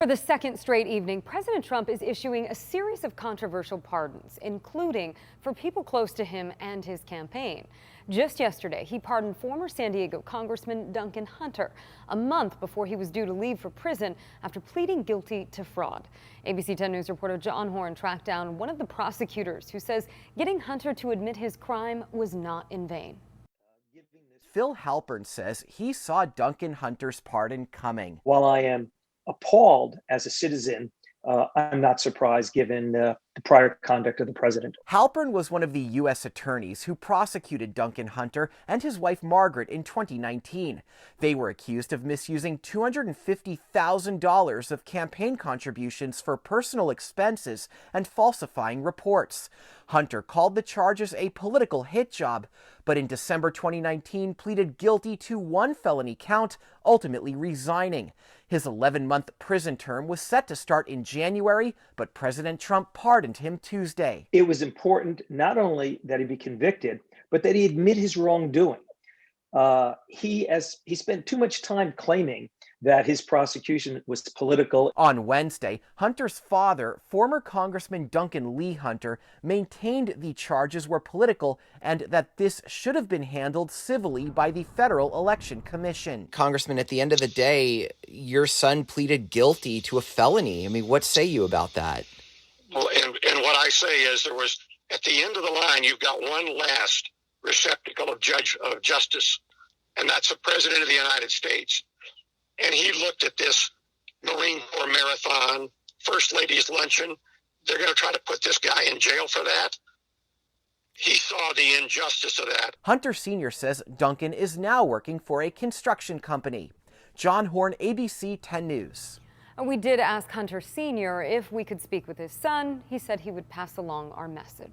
For the second straight evening, President Trump is issuing a series of controversial pardons, including for people close to him and his campaign. Just yesterday, he pardoned former San Diego Congressman Duncan Hunter, a month before he was due to leave for prison after pleading guilty to fraud. ABC 10 News reporter John Horn tracked down one of the prosecutors who says getting Hunter to admit his crime was not in vain. Phil Halpern says he saw Duncan Hunter's pardon coming. While I am appalled as a citizen, I'm not surprised given the prior conduct of the president. Halpern was one of the U.S. attorneys who prosecuted Duncan Hunter and his wife Margaret in 2019. They were accused of misusing $250,000 of campaign contributions for personal expenses and falsifying reports. Hunter called the charges a political hit job, but in December 2019 pleaded guilty to one felony count, ultimately resigning. His 11-month prison term was set to start in January, but President Trump pardoned him Tuesday. It was important not only that he be convicted, but that he admit his wrongdoing. He spent too much time claiming that his prosecution was political. On Wednesday, Hunter's father, former Congressman Duncan Hunter, maintained the charges were political and that this should have been handled civilly by the Federal Election Commission. Congressman, at the end of the day, your son pleaded guilty to a felony. I mean, what say you about that? Well, and what I say is there was, at the end of the line, you've got one last receptacle of justice, and that's the President of the United States. And he looked at this Marine Corps marathon, First Lady's luncheon. They're going to try to put this guy in jail for that. He saw the injustice of that. Hunter Sr. says Duncan is now working for a construction company. John Horn, ABC 10 News. We did ask Hunter Sr. if we could speak with his son. He said he would pass along our message.